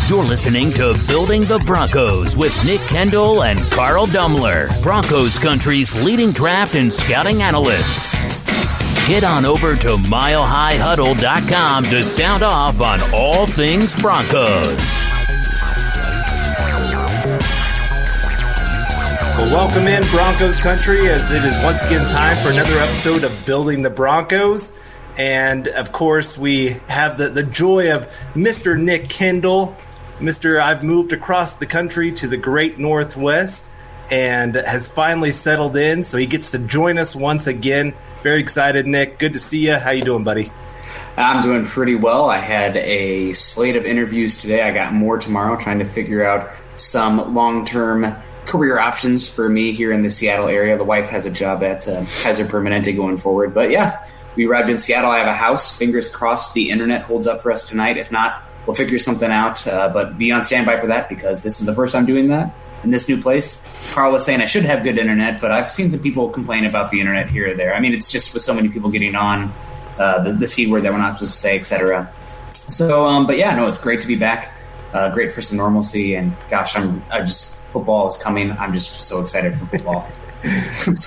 You're listening to Building the Broncos with Nick Kendell and Carl Dumler, Broncos Country's leading draft and scouting analysts. Head on over to milehighhuddle.com to sound off on all things Broncos. Well, welcome in Broncos Country, as it is once again time for another episode of Building the Broncos. And, of course, we have the joy of Mr. Nick Kendell. I've moved across the country to the great Northwest and has finally settled in, so he gets to join us once again. Very excited, Nick. Good to see you. How you doing, buddy? I'm doing pretty well. I had a slate of interviews today. I got more tomorrow, trying to figure out some long-term career options for me here in the Seattle area. The wife has a job at Kaiser Permanente going forward. But yeah, we arrived in Seattle. I have a house. Fingers crossed the internet holds up for us tonight. If not, we'll figure something out. But be on standby for that, because this is the first time doing that in this new place. Carl was saying I should have good internet, but I've seen some people complain about the internet here or there. I mean, it's just with so many people getting on the C word that we're not supposed to say, etc. So, but yeah, no, it's great to be back. Great for some normalcy. And gosh, football is coming. I'm just so excited for football.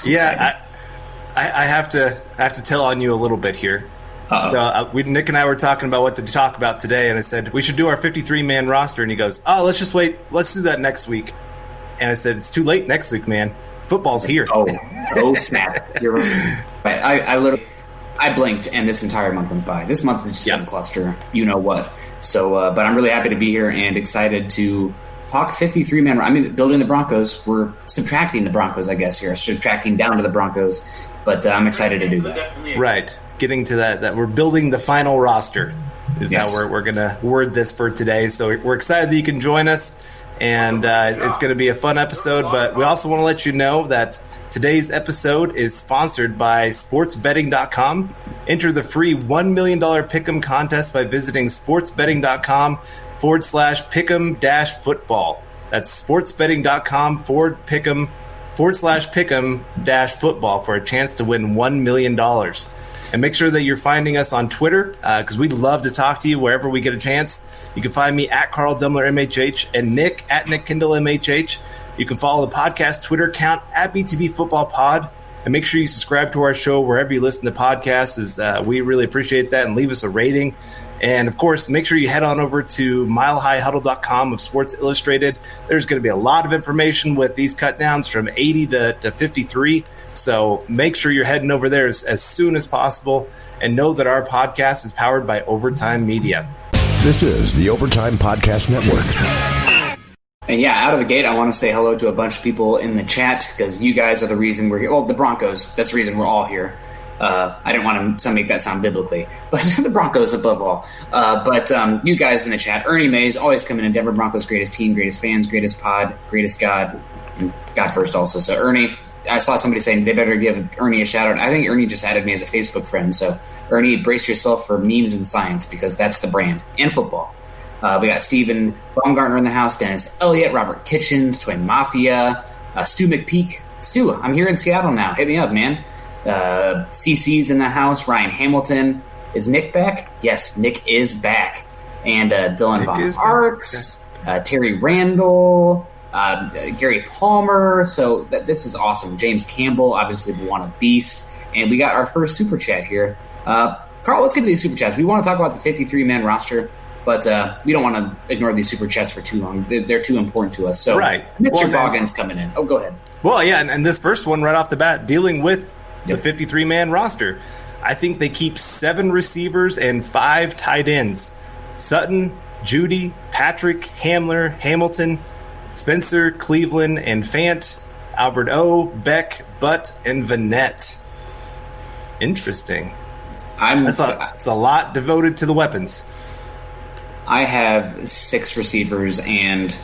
Yeah, I have to tell on you a little bit here. So, Nick and I were talking about what to talk about today, and I said we should do our 53-man roster, and he goes, "Oh, let's just wait. Let's do that next week." And I said, "It's too late next week, man. Football's here." Oh snap! You're right. I blinked, and this entire month went by. This month is just been a cluster. You know what? So, but I'm really happy to be here and excited to talk 53-man. I mean, building the Broncos. We're subtracting the Broncos, I guess, here. Subtracting down to the Broncos. But I'm excited to do that. Right. Getting to that we're building the final roster is how we're going to word this for today. So we're excited that you can join us, and it's going to be a fun episode. But we also want to let you know that today's episode is sponsored by sportsbetting.com. Enter the free $1 million Pick'em contest by visiting sportsbetting.com/pick'em-football. That's sportsbetting.com/pick'em-football for a chance to win $1 million. And make sure that you're finding us on Twitter, because we'd love to talk to you wherever we get a chance. You can find me at Carl Dumler MHH and Nick at Nick Kendell MHH. You can follow the podcast Twitter account at BTB Football Pod. And make sure you subscribe to our show wherever you listen to podcasts. We really appreciate that, and leave us a rating. And, of course, make sure you head on over to milehighhuddle.com of Sports Illustrated. There's going to be a lot of information with these cut downs from 80 to 53. So make sure you're heading over there as soon as possible. And know that our podcast is powered by Overtime Media. This is the Overtime Podcast Network. And yeah, out of the gate, I want to say hello to a bunch of people in the chat, because you guys are the reason we're here. Well, the Broncos, that's the reason we're all here. I didn't want to make that sound biblically, but the Broncos above all. But you guys in the chat, Ernie Mays, always coming in, Denver Broncos, greatest team, greatest fans, greatest pod, greatest God, and God first also. So Ernie, I saw somebody saying they better give Ernie a shout out. I think Ernie just added me as a Facebook friend. So Ernie, brace yourself for memes and science, because that's the brand, and football. We got Stephen Baumgartner in the house, Dennis Elliott, Robert Kitchens, Twin Mafia, Stu McPeak. Stu, I'm here in Seattle now. Hit me up, man. CC's in the house. Ryan Hamilton. Is Nick back? Yes, Nick is back. And Dylan Von Arks, Terry Randall, Gary Palmer. So this is awesome. James Campbell, obviously we want a beast. And we got our first super chat here. Carl, let's get to these super chats. We want to talk about the 53-man roster, but we don't want to ignore these super chats for too long. They're too important to us. So right. Mr. Boggins coming in. Oh, go ahead. Well, yeah, and this first one right off the bat, dealing with the 53-man roster. I think they keep 7 receivers and 5 tight ends. Sutton, Judy, Patrick, Hamler, Hamilton, Spencer, Cleveland, and Fant, Albert O, Beck, Butt, and Vanette. Interesting. It's a lot devoted to the weapons. I have 6 receivers and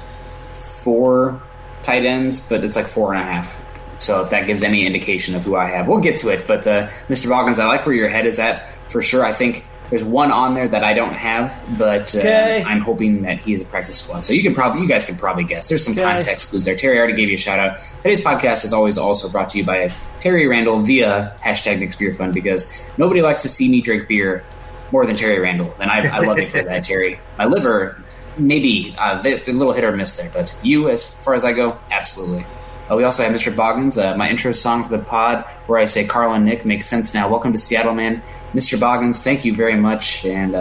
4 tight ends, but it's like 4.5. So if that gives any indication of who I have, we'll get to it. But Mr. Boggins, I like where your head is at for sure. I think there's one on there that I don't have, but I'm hoping that he is a practice squad. So you guys can probably guess. There's some context clues there. Terry already gave you a shout out. Today's podcast is always also brought to you by Terry Randall via #NicksBeerFund, because nobody likes to see me drink beer more than Terry Randall, and I love you for that, Terry. My liver, maybe the little hit or miss there, but you, as far as I go, absolutely. We also have Mr. Boggins, my intro song for the pod, where I say Carl and Nick makes sense now. Welcome to Seattle, man. Mr. Boggins, thank you very much. And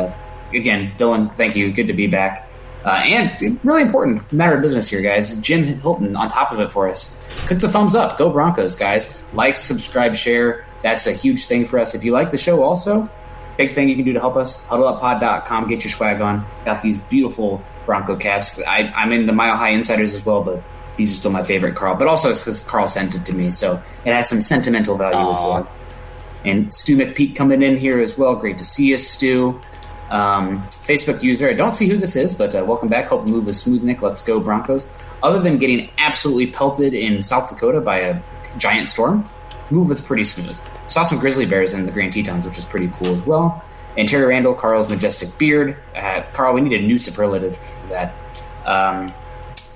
again, Dylan, thank you. Good to be back. And really important matter of business here, guys. Jim Hilton on top of it for us. Click the thumbs up. Go Broncos, guys. Like, subscribe, share. That's a huge thing for us. If you like the show also, big thing you can do to help us, huddleuppod.com. Get your swag on. Got these beautiful Bronco caps. I'm in the Mile High Insiders as well, but these are still my favorite, Carl. But also it's because Carl sent it to me, so it has some sentimental value as well. And Stu McPeak coming in here as well. Great to see you, Stu. Facebook user, I don't see who this is, but welcome back. Hope the move was smooth, Nick. Let's go Broncos. Other than getting absolutely pelted in South Dakota by a giant storm, move was pretty smooth. Saw some grizzly bears in the Grand Tetons, which was pretty cool as well. And Terry Randall, Carl's majestic beard. Carl, we need a new superlative for that.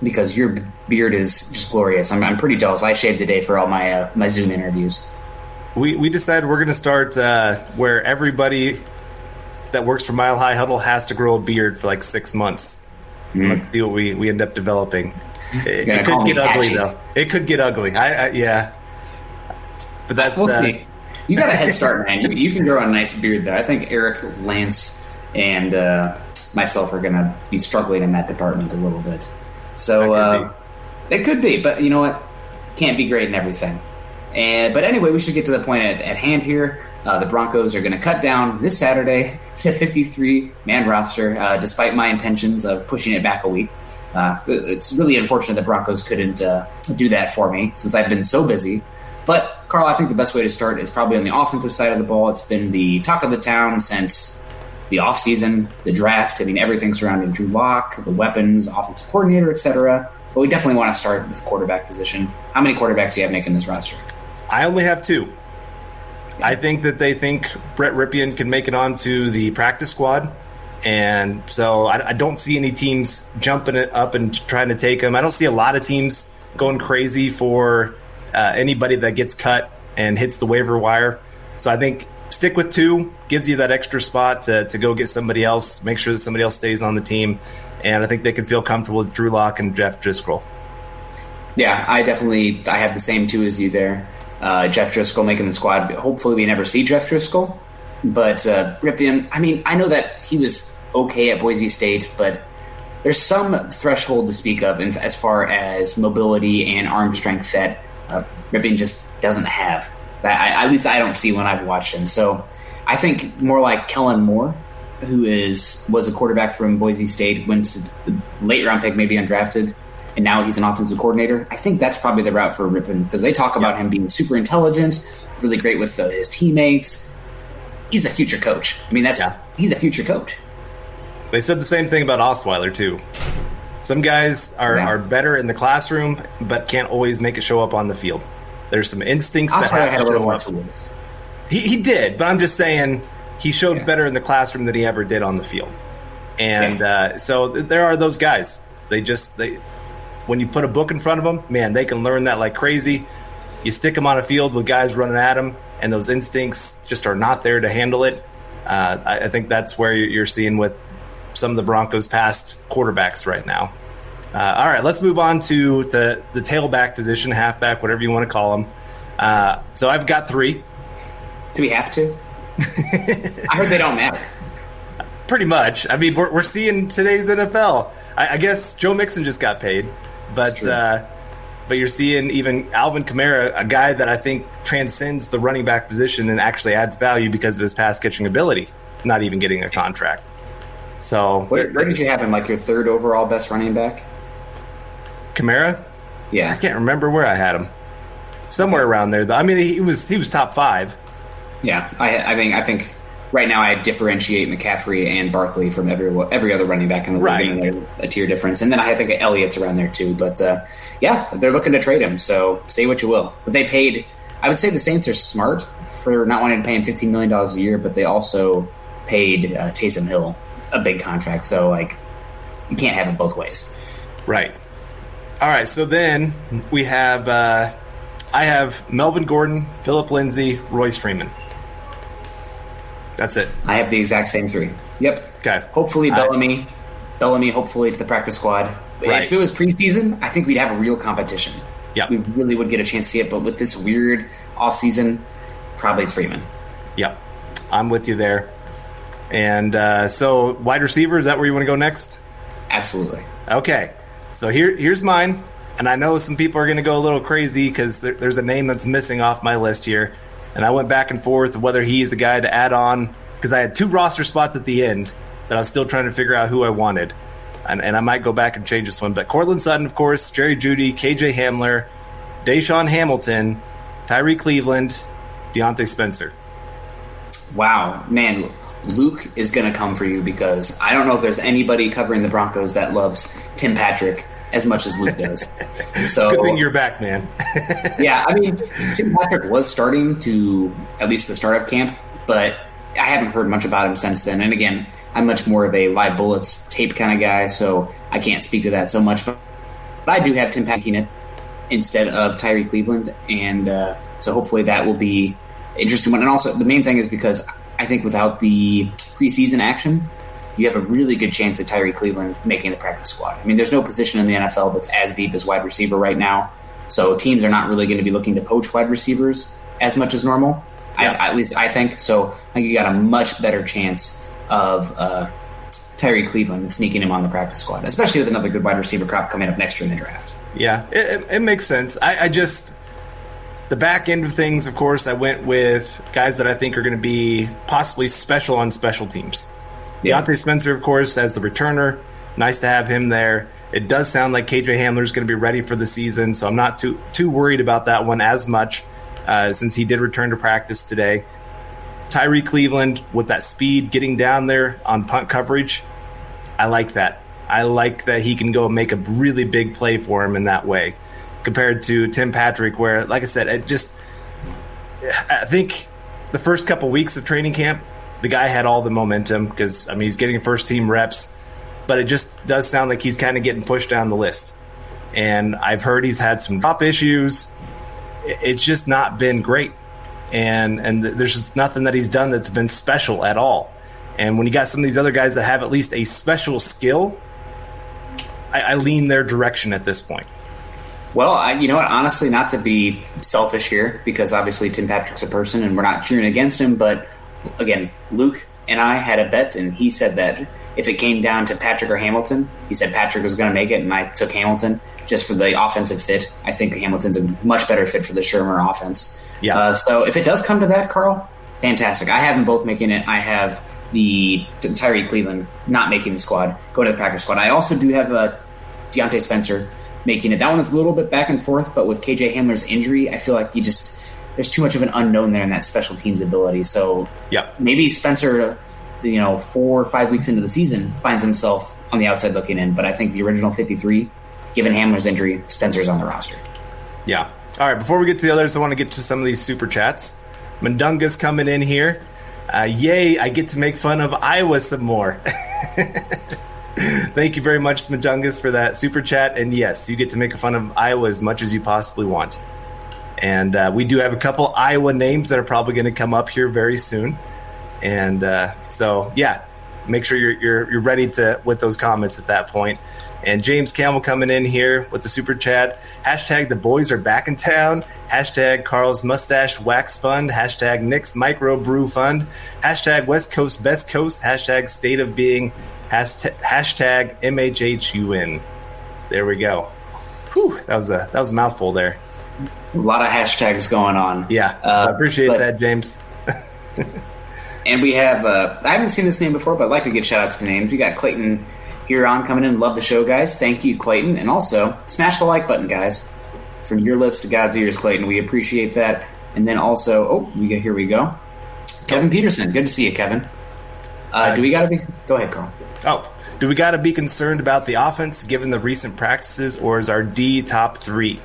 Because your beard is just glorious. I'm pretty jealous. I shaved today for all my my Zoom interviews. We decided we're going to start where everybody that works for Mile High Huddle has to grow a beard for like 6 months. Let's see what we end up developing. It could get ugly, though. It could get ugly. Yeah. But that's we'll see. You got a head start, man. You can grow a nice beard there. I think Eric, Lance, and myself are going to be struggling in that department a little bit. So it could be, but you know what? Can't be great in everything. But anyway, we should get to the point at hand here. The Broncos are going to cut down this Saturday to 53-man roster, despite my intentions of pushing it back a week. It's really unfortunate that Broncos couldn't do that for me since I've been so busy. But, Carl, I think the best way to start is probably on the offensive side of the ball. It's been the talk of the town since the offseason, the draft. I mean, everything surrounding Drew Lock, the weapons, offensive coordinator, etc. But we definitely want to start with the quarterback position. How many quarterbacks do you have making this roster? I only have 2. I think that they think Brett Ripien can make it onto the practice squad. And so I don't see any teams jumping it up and trying to take him. I don't see a lot of teams going crazy for anybody that gets cut and hits the waiver wire. So I think stick with 2, gives you that extra spot to go get somebody else, make sure that somebody else stays on the team. And I think they can feel comfortable with Drew Lock and Jeff Driscoll. Yeah, I have the same 2 as you there. Jeff Driscoll making the squad. Hopefully we never see Jeff Driscoll. But Ripien, I mean, I know that he was okay at Boise State, but there's some threshold to speak of as far as mobility and arm strength that Ripien just doesn't have. At least I don't see when I've watched him. So I think more like Kellen Moore, who was a quarterback from Boise State, went to the late round pick, maybe undrafted, and now he's an offensive coordinator. I think that's probably the route for Ripien because they talk about him being super intelligent, really great with his teammates. He's a future coach. I mean, he's a future coach. They said the same thing about Osweiler, too. Some guys are better in the classroom, but can't always make it show up on the field. There's some instincts that have to show up. He did, but I'm just saying he showed better in the classroom than he ever did on the field. And so there are those guys. When you put a book in front of them, man, they can learn that like crazy. You stick them on a field with guys running at them, and those instincts just are not there to handle it. I think that's where you're seeing with some of the Broncos' past quarterbacks right now. All right, let's move on to the tailback position, halfback, whatever you want to call them. So I've got 3. Do we have to? I heard they don't matter. Pretty much. I mean, we're seeing today's NFL. I guess Joe Mixon just got paid, but you're seeing even Alvin Kamara, a guy that I think transcends the running back position and actually adds value because of his pass catching ability, not even getting a contract. So where did you have him? Like your 3rd overall best running back? Kamara? Yeah, I can't remember where I had him. Somewhere around there, though. I mean, he was top 5. Yeah, I think right now I differentiate McCaffrey and Barkley from every other running back in the league, and a tier difference. And then I think Elliott's around there too. But they're looking to trade him. So say what you will. But they paid. I would say the Saints are smart for not wanting to pay him $15 million a year, but they also paid Taysom Hill a big contract. So you can't have it both ways. Right. All right. So then we have I have Melvin Gordon, Phillip Lindsay, Royce Freeman. That's it. I have the exact same 3. Yep. Okay. Hopefully Bellamy hopefully to the practice squad. Right. If it was preseason, I think we'd have a real competition. Yep. We really would get a chance to see it, but with this weird offseason, probably it's Freeman. Yep. I'm with you there. And so wide receiver, is that where you want to go next? Absolutely. Okay. So here's mine. And I know some people are going to go a little crazy because there's a name that's missing off my list here. And I went back and forth whether he's a guy to add on because I had 2 roster spots at the end that I was still trying to figure out who I wanted. And I might go back and change this one. But Cortland Sutton, of course, Jerry Jeudy, KJ Hamler, Deshaun Hamilton, Tyree Cleveland, Deontay Spencer. Wow. Man, Luke is going to come for you because I don't know if there's anybody covering the Broncos that loves Tim Patrick as much as Luke does. So, it's a good thing you're back, man. Yeah, I mean, Tim Patrick was starting to at least the start of camp, but I haven't heard much about him since then. And again, I'm much more of a live bullets tape kind of guy, so I can't speak to that so much. But I do have Tim Patrick in it instead of Tyree Cleveland, and so hopefully that will be an interesting one. And also, the main thing is because I think without the preseason action, you have a really good chance of Tyree Cleveland making the practice squad. I mean, there's no position in the NFL that's as deep as wide receiver right now, so teams are not really going to be looking to poach wide receivers as much as normal. Yeah. At least I think. So I think you got a much better chance of Tyree Cleveland and sneaking him on the practice squad, especially with another good wide receiver crop coming up next year in the draft. Yeah, it makes sense. I just, the back end of things, of course, I went with guys that I think are going to be possibly special on special teams. Yeah. Deontay Spencer, of course, as the returner. Nice to have him there. It does sound like KJ Hamler is going to be ready for the season, so I'm not too worried about that one as much since he did return to practice today. Tyree Cleveland, with that speed, getting down there on punt coverage, I like that. I like that he can go and make a really big play for him in that way compared to Tim Patrick, where, like I said, I think the first couple weeks of training camp, the guy had all the momentum because, I mean, he's getting first-team reps, but it just does sound like he's kind of getting pushed down the list. And I've heard he's had some top issues. It's just not been great. And there's just nothing that he's done that's been special at all. And when you got some of these other guys that have at least a special skill, I lean their direction at this point. Well, you know what? Honestly, not to be selfish here, because obviously Tim Patrick's a person and we're not cheering against him, but again, Luke and I had a bet, and he said that if it came down to Patrick or Hamilton, he said Patrick was going to make it, and I took Hamilton just for the offensive fit. I think Hamilton's a much better fit for the Shermer offense. Yeah. So if it does come to that, Carl, fantastic. I have them both making it. I have the Tyree Cleveland not making the squad, going to the practice squad. I also do have Deontay Spencer making it. That one is a little bit back and forth, but with KJ Hamler's injury, I feel like there's too much of an unknown there in that special teams ability. So maybe Spencer, 4 or 5 weeks into the season, finds himself on the outside looking in. But I think the original 53, given Hamler's injury, Spencer's on the roster. Yeah. All right, before we get to the others, I want to get to some of these super chats. Mundunga's coming in here. Yay, I get to make fun of Iowa some more. Thank you very much, Mundungas, for that super chat. And yes, you get to make fun of Iowa as much as you possibly want. And we do have a couple Iowa names that are probably going to come up here very soon. And so, yeah, make sure you're ready to with those comments at that point. And James Campbell coming in here with the super chat. Hashtag the boys are back in town. Hashtag Carl's mustache wax fund. Hashtag Nick's micro brew fund. Hashtag West Coast best coast. Hashtag state of being. Hashtag MHHUN. There we go. Whew, that was a mouthful there. A lot of hashtags going on. Yeah, I appreciate that, James. And we have, I haven't seen this name before, but I'd like to give shout outs to names. We got Clayton Huron coming in. Love the show, guys. Thank you, Clayton. And also, smash the like button, guys. From your lips to God's ears, Clayton. We appreciate that. And then also, here we go. Kevin Peterson. Good to see you, Kevin. Do we got to be, go ahead, Carl. Do we got to be concerned about the offense given the recent practices, or is our D top 3?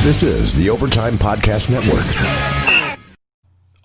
This is the Overtime Podcast Network.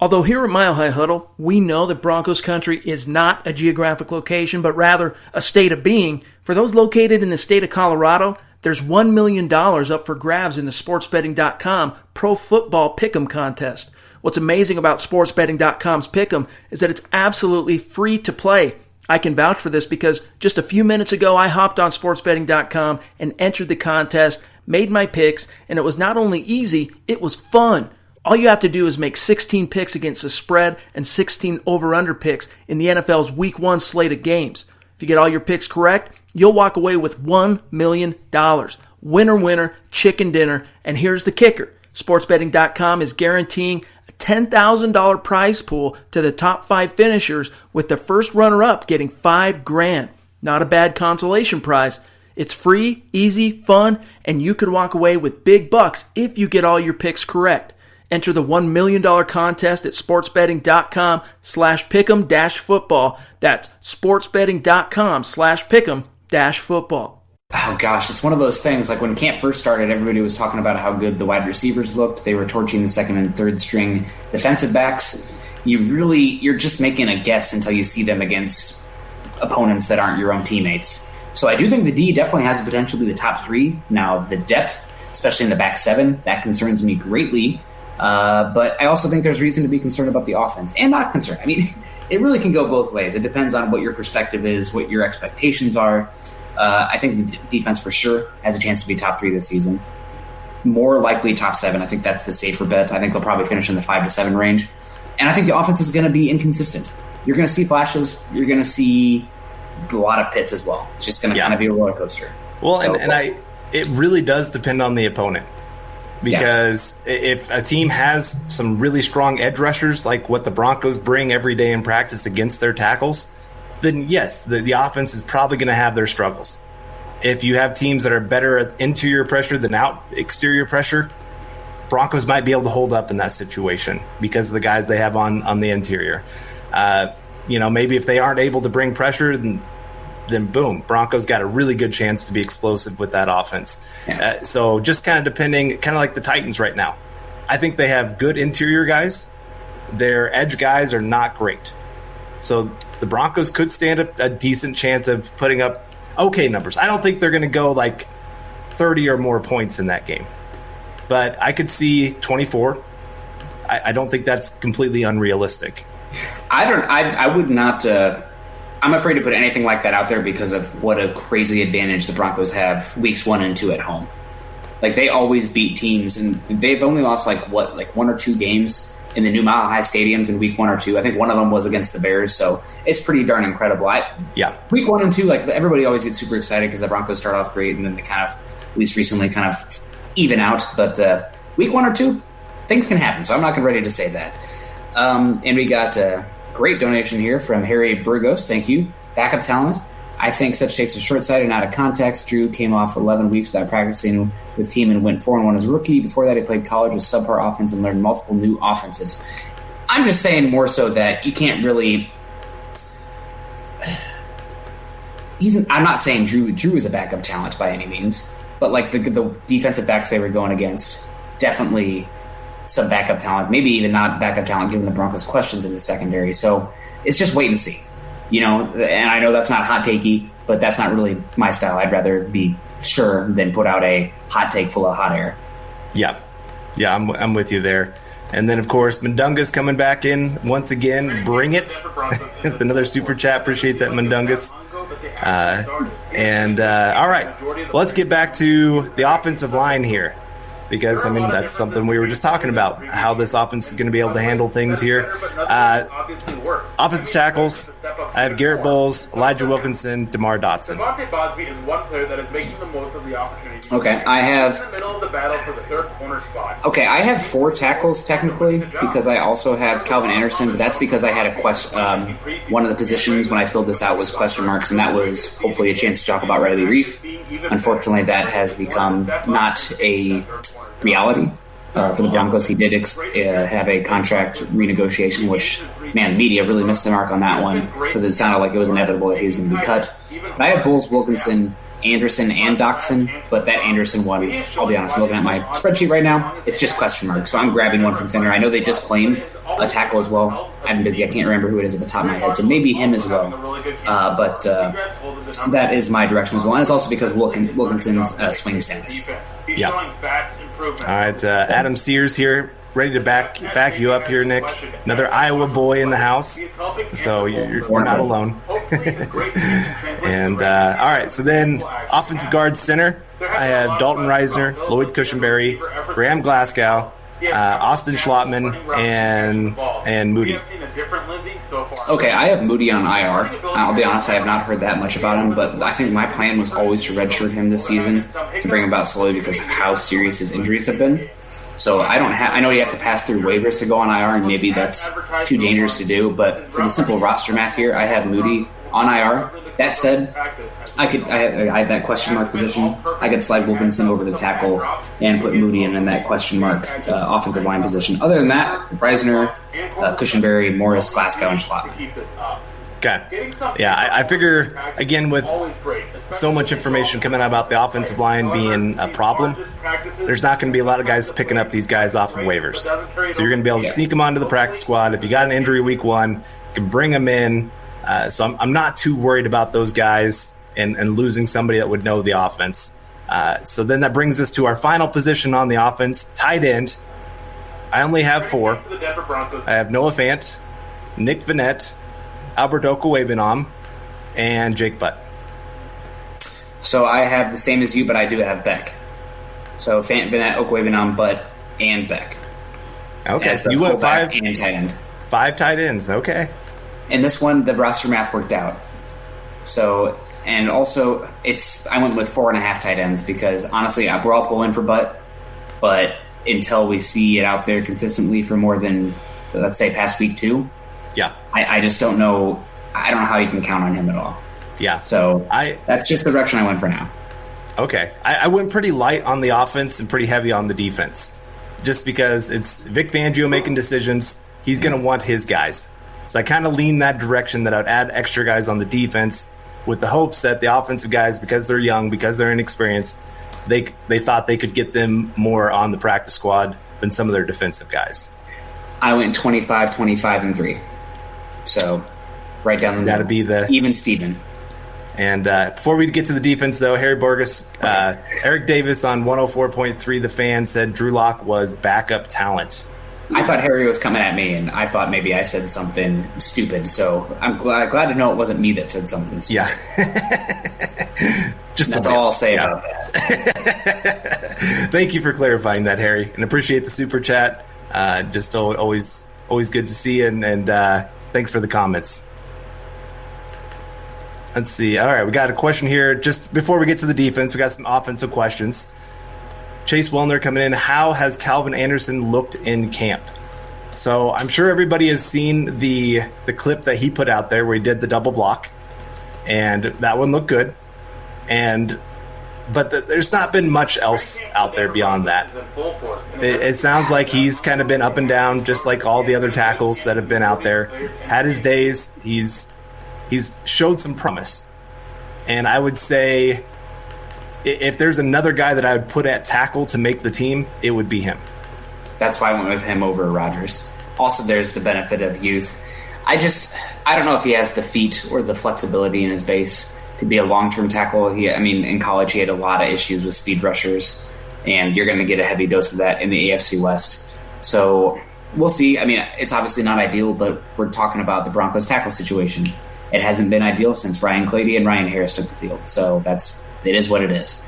Although here at Mile High Huddle, we know that Broncos country is not a geographic location, but rather a state of being. For those located in the state of Colorado, there's $1 million up for grabs in the sportsbetting.com Pro Football Pick'em contest. What's amazing about sportsbetting.com's Pick'em is that it's absolutely free to play. I can vouch for this because just a few minutes ago, I hopped on sportsbetting.com and entered the contest, made my picks, and it was not only easy, it was fun. All you have to do is make 16 picks against the spread and 16 over-under picks in the NFL's Week 1 slate of games. If you get all your picks correct, you'll walk away with $1 million. Winner, winner, chicken dinner. And here's the kicker. Sportsbetting.com is guaranteeing a $10,000 prize pool to the top 5 finishers, with the first runner-up getting $5,000. Not a bad consolation prize. It's free, easy, fun, and you could walk away with big bucks if you get all your picks correct. Enter the $1 million contest at sportsbetting.com/pick'em-football. That's sportsbetting.com/pick'em-football. Oh gosh, it's one of those things. Like when camp first started, everybody was talking about how good the wide receivers looked. They were torching the second and third string defensive backs. You're just making a guess until you see them against opponents that aren't your own teammates. So I do think the D definitely has the potential to be the top 3. Now the depth, especially in the back 7, that concerns me greatly. But I also think there's reason to be concerned about the offense, and not concerned. I mean, it really can go both ways. It depends on what your perspective is, what your expectations are. I think the defense for sure has a chance to be top 3 this season. More likely top 7. I think that's the safer bet. I think they'll probably finish in the 5 to 7 range. And I think the offense is going to be inconsistent. You're going to see flashes. You're going to see a lot of pits as well. It's just going to kind of be a roller coaster. Well, it really does depend on the opponent. Because if a team has some really strong edge rushers, like what the Broncos bring every day in practice against their tackles, then yes, the offense is probably going to have their struggles. If you have teams that are better at interior pressure than out exterior pressure, Broncos might be able to hold up in that situation because of the guys they have on the interior. Maybe if they aren't able to bring pressure, then boom, Broncos got a really good chance to be explosive with that offense. Yeah. So just kind of depending, kind of like the Titans right now. I think they have good interior guys. Their edge guys are not great. So the Broncos could stand a decent chance of putting up okay numbers. I don't think they're going to go like 30 or more points in that game. But I could see 24. I don't think that's completely unrealistic. I would not... I'm afraid to put anything like that out there because of what a crazy advantage the Broncos have weeks 1 and 2 at home. Like, they always beat teams, and they've only lost like 1 or 2 games in the new Mile High stadiums in week 1 or 2. I think one of them was against the Bears, so it's pretty darn incredible. Week 1 and 2, like, everybody always gets super excited because the Broncos start off great, and then they kind of, at least recently, kind of even out. But week 1 or 2, things can happen, so I'm not ready to say that. And we got great donation here from Harry Burgos. Thank you. Backup talent. I think such takes are short-sighted and out of context. Drew came off 11 weeks without practicing with team and went 4-1 as a rookie. Before that, he played college with subpar offense and learned multiple new offenses. I'm just saying more so that you can't really... I'm not saying Drew is a backup talent by any means, but like the defensive backs they were going against, definitely some backup talent, maybe even not backup talent given the Broncos' questions in the secondary. So it's just wait and see. And I know that's not hot takey, but that's not really my style. I'd rather be sure than put out a hot take full of hot air. Yeah, I'm with you there. And then, of course, Mundungus coming back in once again. Bring it. Another super chat. Appreciate that, Mundungus. All right, let's get back to the offensive line here. Because, that's something we were just talking about, how this offense is going to be able to handle things here. Offensive tackles, I have Garrett Bowles, Elijah Wilkinson, DeMar Dotson. Devontae Bosby is one player that is making the most of the opportunity. Okay, I have... in the middle of the battle for the third corner spot. Okay, I have 4 tackles, technically, because I also have Calvin Anderson, but that's because I had a question... one of the positions when I filled this out was question marks, and that was hopefully a chance to talk about Riley Reif. Unfortunately, that has become not a reality for the Broncos. He did have a contract renegotiation, which, man, media really missed the mark on that one because it sounded like it was inevitable that he was going to be cut. But I have Bowles, Wilkinson, Anderson, and Dawson, but that Anderson one, I'll be honest, I'm looking at my spreadsheet right now, it's just question mark, so I'm grabbing one from thinner. I know they just claimed a tackle as well. I've been busy, I can't remember who it is at the top of my head, so maybe him as well. But that is my direction as well, and it's also because Wilkinson's swing status. Yeah. All right, Adam Sears here ready to back you up here, Nick. Another Iowa boy in the house, so you're not alone. And all right, so then offensive guard center, I have Dalton Reisner, Lloyd Cushenberry, Graham Glasgow, Austin Schlottman, and Moody. Okay, I have Moody on IR. I'll be honest, I have not heard that much about him, but I think my plan was always to redshirt him this season to bring him about slowly because of how serious his injuries have been. So I know you have to pass through waivers to go on IR, and maybe that's too dangerous to do, but for the simple roster math here, I have Moody on IR. That said, I have that question mark position. I could slide Wilkinson over the tackle and put Moody in that question mark offensive line position. Other than that, Reisner, Cushenberry, Morris, Glasgow, and Schlatt. Okay. Yeah, I figure, again, with so much information coming out about the offensive line being a problem, there's not going to be a lot of guys picking up these guys off of waivers. So you're going to be able to sneak them onto the practice squad. If you got an injury week 1, you can bring them in. So I'm not too worried about those guys and losing somebody that would know the offense. So then that brings us to our final position on the offense, tight end. I only have 4. I have Noah Fant, Nick Vannett, Albert Okwuegbunam, and Jake Butt. So I have the same as you, but I do have Beck. So Fant, Vannett, Okwuegbunam, Butt, and Beck. Okay, you went 5 and tight end. 5 tight ends. Okay. And this one, the roster math worked out. So, and also, I went with 4.5 tight ends because honestly, we're all pulling for Butt, but until we see it out there consistently for more than, let's say, past week 2, yeah, I just don't know. I don't know how you can count on him at all. Yeah. So that's just the direction I went for now. Okay. I went pretty light on the offense and pretty heavy on the defense just because it's Vic Fangio making decisions. He's going to want his guys. So I kind of lean that direction that I would add extra guys on the defense with the hopes that the offensive guys, because they're young, because they're inexperienced, they thought they could get them more on the practice squad than some of their defensive guys. I went 25, 25, and 3. So right down the middle. That'd be the even Steven. And before we get to the defense, though, Harry Borges, Eric Davis on 104.3, The Fan, said Drew Lock was backup talent. I thought Harry was coming at me, and I thought maybe I said something stupid. So I'm glad to know it wasn't me that said something stupid. Yeah. That's all I'll say about that. Thank you for clarifying that, Harry, and appreciate the super chat. Just always good to see you, and thanks for the comments. Let's see. All right, we got a question here. Just before we get to the defense, we got some offensive questions. Chase Wellner coming in. How has Calvin Anderson looked in camp? So I'm sure everybody has seen the clip that he put out there where he did the double block, and that one looked good. But there's not been much else out there beyond that. It sounds like he's kind of been up and down, just like all the other tackles that have been out there. Had his days. He's showed some promise. And I would say if there's another guy that I would put at tackle to make the team, it would be him. That's why I went with him over Rodgers. Also, there's the benefit of youth. I don't know if he has the feet or the flexibility in his base to be a long-term tackle. In college he had a lot of issues with speed rushers, and you're going to get a heavy dose of that in the AFC West. So we'll see. It's obviously not ideal, but we're talking about the Broncos tackle situation. It hasn't been ideal since Ryan Clady and Ryan Harris took the field. So it is what it is.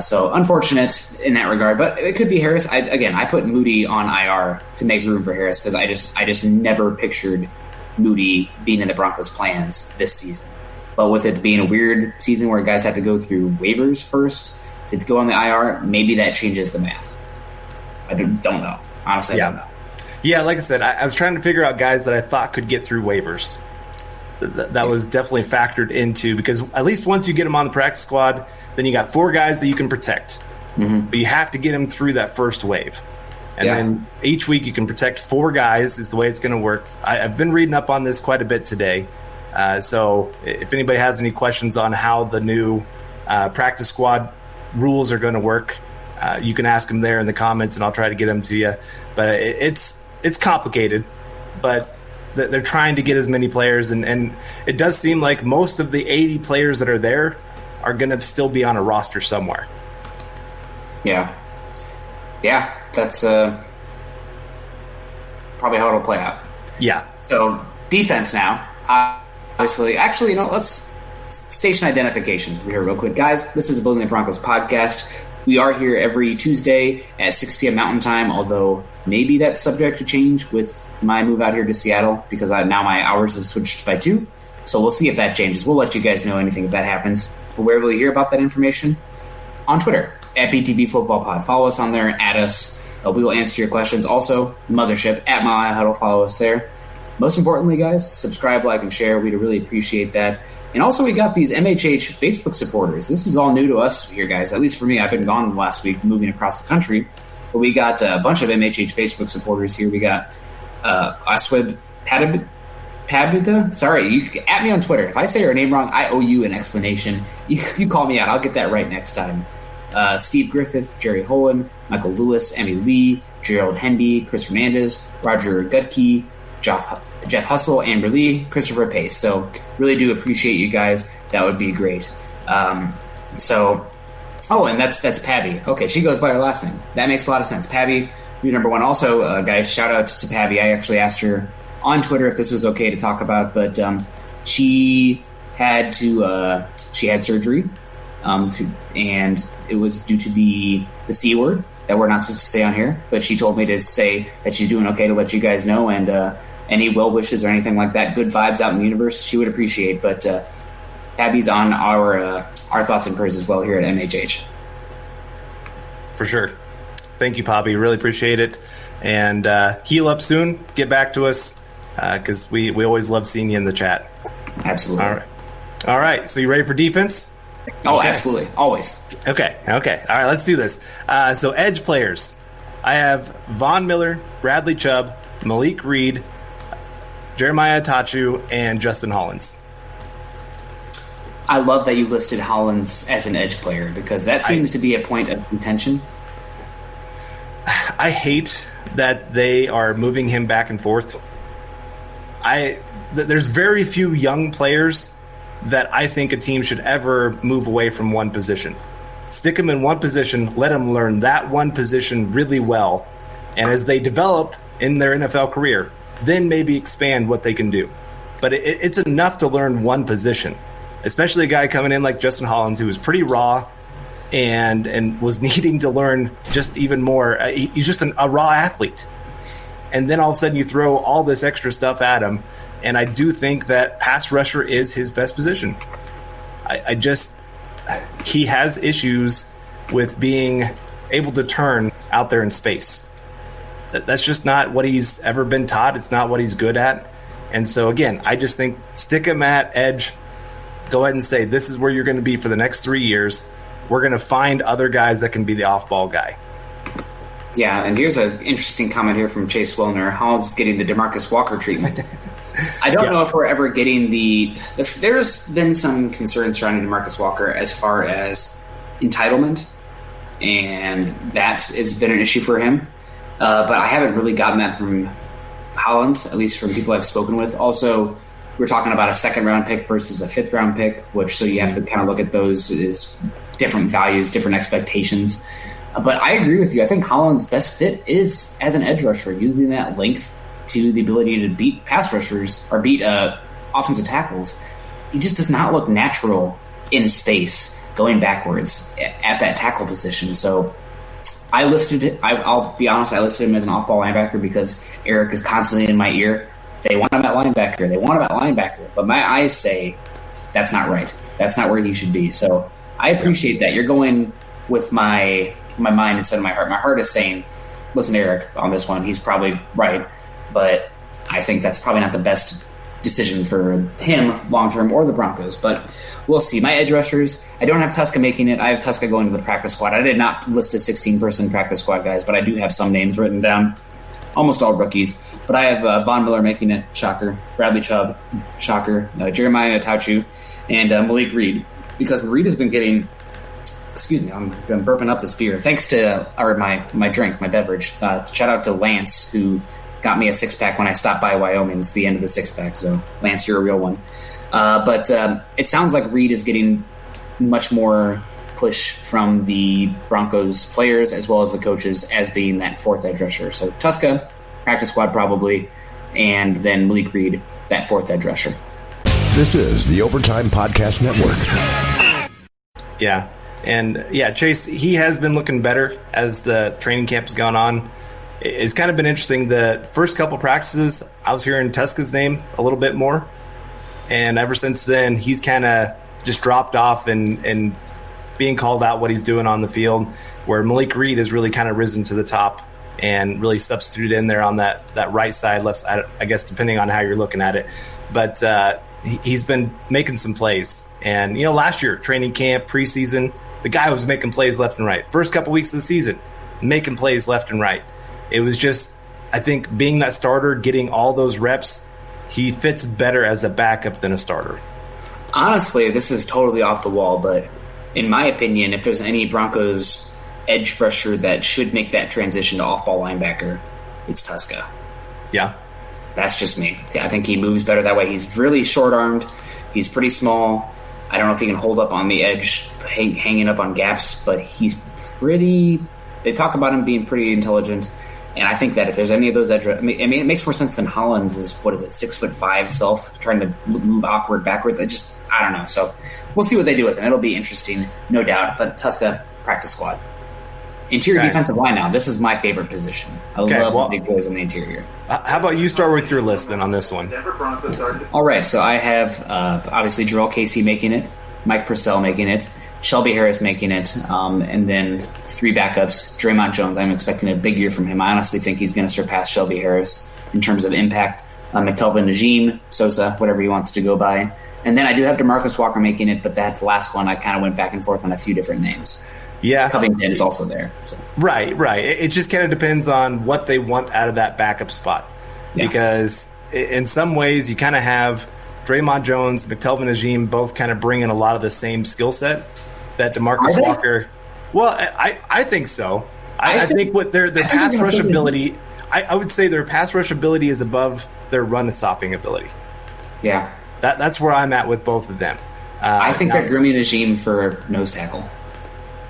So unfortunate in that regard, but it could be Harris. I put Moody on IR to make room for Harris because I just never pictured Moody being in the Broncos' plans this season. But with it being a weird season where guys have to go through waivers first to go on the IR, maybe that changes the math. I don't know. Honestly, I don't know. Yeah, like I said, I was trying to figure out guys that I thought could get through waivers. That was definitely factored into, because at least once you get them on the practice squad, then you got 4 guys that you can protect. Mm-hmm. But you have to get them through that first wave. And then each week you can protect 4 guys is the way it's going to work. I've been reading up on this quite a bit today. So if anybody has any questions on how the new practice squad rules are going to work, you can ask them there in the comments, and I'll try to get them to you. But it's complicated, but they're trying to get as many players, and it does seem like most of the 80 players that are there are going to still be on a roster somewhere. Yeah, that's probably how it'll play out. Yeah. So defense now. Obviously, actually, let's station identification here real quick. Guys, this is the Building the Broncos podcast. We are here every Tuesday at 6 p.m. Mountain Time, although maybe that's subject to change with my move out here to Seattle because now my hours have switched by 2. So we'll see if that changes. We'll let you guys know anything if that happens. But where will you hear about that information? On Twitter, at BTB Football Pod. Follow us on there, add us. We will answer your questions. Also, Mothership, at Mile High Huddle. Follow us there. Most importantly, guys, subscribe, like, and share. We'd really appreciate that. And also, we got these MHH Facebook supporters. This is all new to us here, guys. At least for me, I've been gone last week, moving across the country. But we got a bunch of MHH Facebook supporters here. We got Asweb Pabita. Sorry, you can at me on Twitter. If I say her name wrong, I owe you an explanation. You call me out. I'll get that right next time. Steve Griffith, Jerry Holland, Michael Lewis, Emmy Lee, Gerald Hendy, Chris Hernandez, Roger Gutke, Jeff Hustle, Amber Lee, Christopher Pace. So really do appreciate you guys. That would be great. And that's Pabby. Okay, she goes by her last name. That makes a lot of sense. Pabby, you're number one. Also, guys, shout out to Pabby. I actually asked her on Twitter if this was okay to talk about, but she had surgery, and it was due to the C word that we're not supposed to say on here. But she told me to say that she's doing okay to let you guys know, and any well wishes or anything like that, good vibes out in the universe, she would appreciate. But Pabby's on our thoughts and prayers as well here at MHH. For sure. Thank you, Poppy. Really appreciate it. And heal up soon. Get back to us because we always love seeing you in the chat. Absolutely. All right. So you ready for defense? Oh, okay. Absolutely. Always. Okay. All right. Let's do this. So edge players. I have Von Miller, Bradley Chubb, Malik Reed, Jeremiah Tachu, and Justin Hollins. I love that you listed Hollins as an edge player because that seems to be a point of contention. I hate that they are moving him back and forth. There's very few young players that I think a team should ever move away from one position. Stick them in one position, let them learn that one position really well, and as they develop in their NFL career, then maybe expand what they can do. But it's enough to learn one position, especially a guy coming in like Justin Hollins, who was pretty raw and was needing to learn just even more. He's just a raw athlete. And then all of a sudden you throw all this extra stuff at him, and I do think that pass rusher is his best position. He has issues with being able to turn out there in space. That's just not what he's ever been taught. It's not what he's good at. And so, again, I just think stick him at edge. Go ahead and say, this is where you're going to be for the next 3 years. We're going to find other guys that can be the off-ball guy. Yeah, and here's an interesting comment here from Chase Wellner. Hollins getting the DeMarcus Walker treatment. I don't know if we're ever getting there's been some concerns surrounding DeMarcus Walker as far as entitlement, and that has been an issue for him. But I haven't really gotten that from Hollins, at least from people I've spoken with. Also, we're talking about a second-round pick versus a fifth-round pick, so you have to kind of look at those as different values, different expectations. But I agree with you. I think Hollins' best fit is as an edge rusher, using that length to the ability to beat pass rushers or beat offensive tackles. He just does not look natural in space going backwards at that tackle position. So I listed it. I'll be honest, I listed him as an off-ball linebacker because Eric is constantly in my ear. They want him at linebacker. They want him at linebacker. But my eyes say that's not right. That's not where he should be. So I appreciate that. You're going with my mind instead of my heart. My heart is saying, listen to Eric on this one. He's probably right. But I think that's probably not the best decision for him long-term or the Broncos. But we'll see. My edge rushers, I don't have Tuska making it. I have Tuska going to the practice squad. I did not list a 16-person practice squad, guys, but I do have some names written down. Almost all rookies. But I have Von Miller making it, shocker. Bradley Chubb, shocker. Jeremiah Tachu, and Malik Reed. Because Reed has been getting... Excuse me, I'm burping up this beer. Thanks to my drink, my beverage. Shout out to Lance, who got me a six-pack when I stopped by Wyoming. It's the end of the six-pack, so Lance, you're a real one. But it sounds like Reed is getting much more push from the Broncos players as well as the coaches as being that fourth edge rusher. So Tuska, practice squad probably, and then Malik Reed, that fourth edge rusher. This is the Overtime Podcast Network. Yeah. And yeah, Chase, he has been looking better as the training camp has gone on. It's kind of been interesting. The first couple practices, I was hearing Tuska's name a little bit more. And ever since then, he's kind of just dropped off and being called out what he's doing on the field, where Malik Reed has really kind of risen to the top and really substituted in there on that right side, left side, I guess, depending on how you're looking at it. But he's been making some plays. And, last year, training camp, preseason, the guy was making plays left and right. First couple weeks of the season, making plays left and right. It was just, I think, being that starter, getting all those reps, he fits better as a backup than a starter. Honestly, this is totally off the wall, but in my opinion, if there's any Broncos edge rusher that should make that transition to off-ball linebacker, it's Tuska. Yeah. That's just me. I think he moves better that way. He's really short-armed. He's pretty small. I don't know if he can hold up on the edge, hanging up on gaps, but he's pretty – they talk about him being pretty intelligent. And I think that if there's any of those edge – I mean, it makes more sense than Holland's 6'5" self trying to move awkward backwards. I don't know. So we'll see what they do with him. It'll be interesting, no doubt. But Tuska, practice squad. Interior defensive line now. This is my favorite position. I love the big boys on the interior. How about you start with your list then on this one? All right, so I have obviously Jarrell Casey making it, Mike Purcell making it, Shelby Harris making it, and then three backups. Draymond Jones, I'm expecting a big year from him. I honestly think he's going to surpass Shelby Harris in terms of impact. McTelvin Najim, Sosa, whatever he wants to go by. And then I do have DeMarcus Walker making it, but that last one I kind of went back and forth on a few different names. Yeah. Covington is also there. So. Right. It just kind of depends on what they want out of that backup spot. Yeah. Because in some ways you kind of have Draymond Jones, McTelvin Najim both kind of bringing a lot of the same skill set that DeMarcus Walker. Well, I think so. I think what their pass rush ability, I would say their pass rush ability is above their run stopping ability. Yeah. That's where I'm at with both of them. I think they're grooming Najim for nose tackle.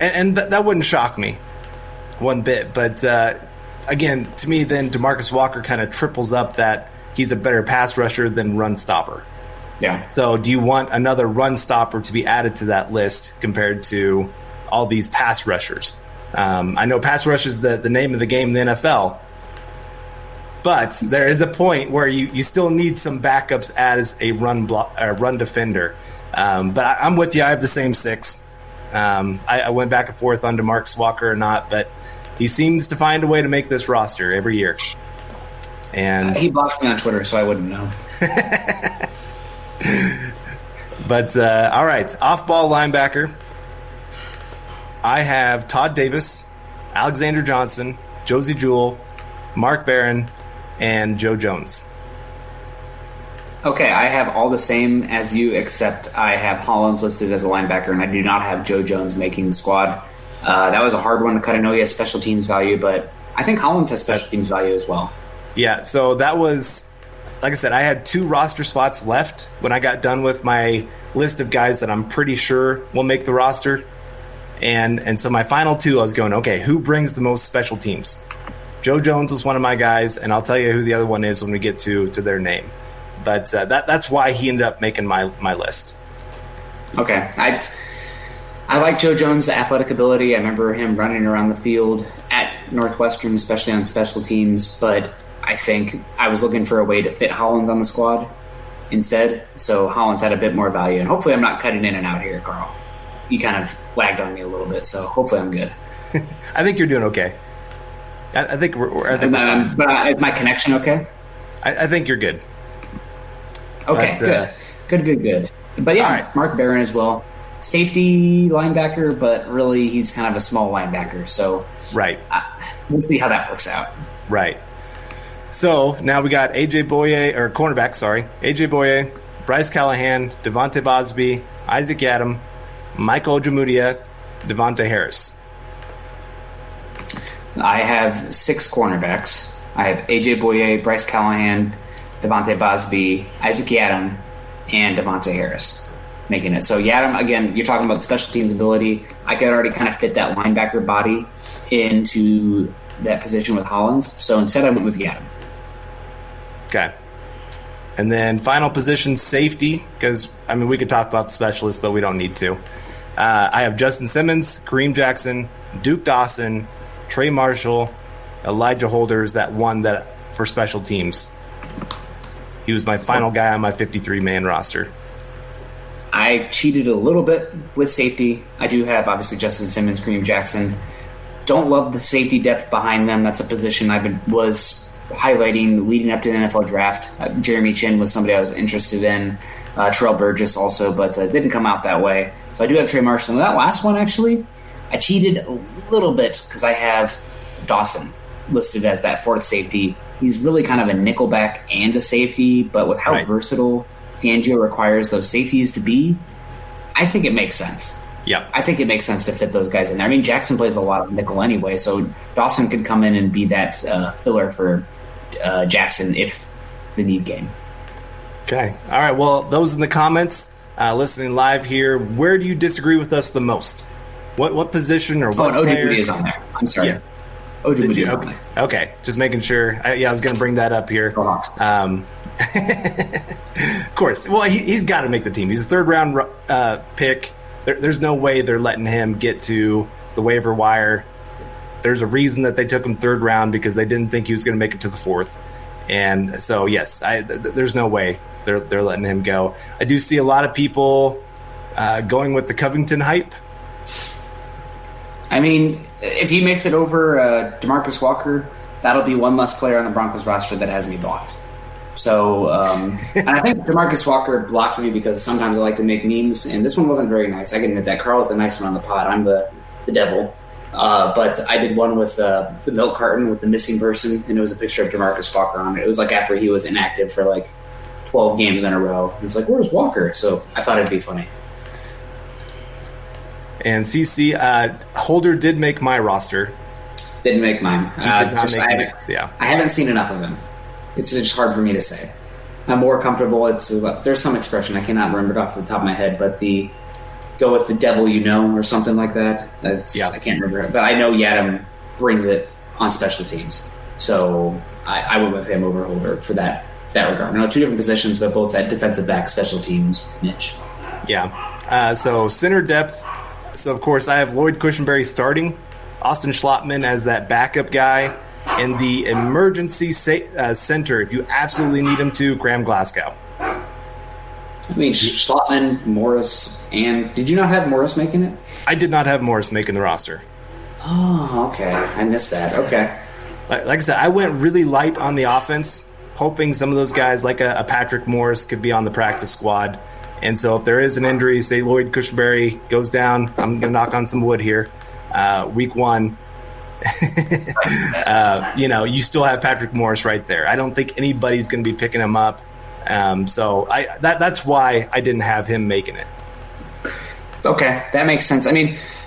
And that wouldn't shock me one bit. But, again, to me, then DeMarcus Walker kind of triples up that he's a better pass rusher than run stopper. Yeah. So do you want another run stopper to be added to that list compared to all these pass rushers? I know pass rush is the name of the game in the NFL. But there is a point where you still need some backups as a run defender. But I'm with you. I have the same six. I went back and forth on DeMarcus Walker or not, but he seems to find a way to make this roster every year. And he blocked me on Twitter, so I wouldn't know. But all right, off-ball linebacker. I have Todd Davis, Alexander Johnson, Josie Jewell, Mark Barron, and Joe Jones. Okay, I have all the same as you, except I have Hollins listed as a linebacker, and I do not have Joe Jones making the squad. That was a hard one to cut. I know he has special teams value, but I think Hollins has special teams value as well. Yeah, so that was, like I said, I had 2 roster spots left when I got done with my list of guys that I'm pretty sure will make the roster. And so my final 2, I was going, okay, who brings the most special teams? Joe Jones was one of my guys, and I'll tell you who the other one is when we get to their name. But that's why he ended up making my list. Okay. I like Joe Jones' athletic ability. I remember him running around the field at Northwestern, especially on special teams. But I think I was looking for a way to fit Holland on the squad instead. So Holland's had a bit more value. And hopefully I'm not cutting in and out here, Carl. You kind of lagged on me a little bit, so hopefully I'm good. I think you're doing okay. I think we're but is my connection okay? I think you're good. Okay, good. But yeah, right. Mark Barron as well. Safety linebacker, but really he's kind of a small linebacker. So right, we'll see how that works out. Right. So now we got AJ Boye, Bryce Callahan, Devontae Bosby, Isaac Adam, Michael Ojemudia, Devontae Harris. I have 6 cornerbacks. I have AJ Boye, Bryce Callahan, Devontae Bosby, Isaac Yadam, and Devontae Harris making it. So Yadam, again, you're talking about special teams ability. I could already kind of fit that linebacker body into that position with Hollins. So instead I went with Yadam. Okay. And then final position, safety, because, we could talk about the specialists, but we don't need to. I have Justin Simmons, Kareem Jackson, Duke Dawson, Trey Marshall, Elijah Holders, that one that for special teams. He was my final guy on my 53-man roster. I cheated a little bit with safety. I do have, obviously, Justin Simmons, Kareem Jackson. Don't love the safety depth behind them. That's a position was highlighting leading up to the NFL draft. Jeremy Chin was somebody I was interested in. Terrell Burgess also, but it didn't come out that way. So I do have Trey Marshall. And that last one, actually, I cheated a little bit because I have Dawson listed as that fourth safety. He's really kind of a nickelback and a safety, but with how versatile Fangio requires those safeties to be, I think it makes sense. Yeah, I think it makes sense to fit those guys in there. Jackson plays a lot of nickel anyway, so Dawson could come in and be that filler for Jackson if the need came. Okay. All right. Well, those in the comments, listening live here, where do you disagree with us the most? What position or what player? Ojibwe is on there. I'm sorry. Yeah. Ojibwe is on there. Okay. Just making sure. I was going to bring that up here. Of course. Well, he's got to make the team. He's a third-round pick. There's no way they're letting him get to the waiver wire. There's a reason that they took him third round because they didn't think he was going to make it to the fourth. And so, yes, there's no way they're letting him go. I do see a lot of people going with the Covington hype. If he makes it over DeMarcus Walker, that'll be one less player on the Broncos roster that has me blocked. So, and I think DeMarcus Walker blocked me because sometimes I like to make memes, and this one wasn't very nice. I can admit that. Carl's the nice one on the pod. I'm the devil. But I did one with the milk carton with the missing person, and it was a picture of DeMarcus Walker on it. It was like after he was inactive for like 12 games in a row. And it's like, where's Walker? So I thought it'd be funny. And CC, Holder did make my roster. Didn't make mine. He did not make mix, yeah. I haven't seen enough of him. It's just hard for me to say. I'm more comfortable. There's some expression I cannot remember it off the top of my head, but the go with the devil or something like that. I can't remember it, but I know Yadam brings it on special teams. So I went with him over Holder for that regard. I know two different positions, but both at defensive back, special teams niche. Yeah. So center depth. So of course I have Lloyd Cushenberry starting, Austin Schlottman as that backup guy. In the emergency center, if you absolutely need him to, Graham Glasgow. Schlottman, Morris, and did you not have Morris making it? I did not have Morris making the roster. Oh, okay. I missed that. Okay. Like I said, I went really light on the offense, hoping some of those guys like a Patrick Morris could be on the practice squad. And so if there is an injury, say Lloyd Cushenberry goes down, I'm going to knock on some wood here, week 1. You still have Patrick Morris right there. I don't think anybody's going to be picking him up. So that's why I didn't have him making it. Okay, that makes sense.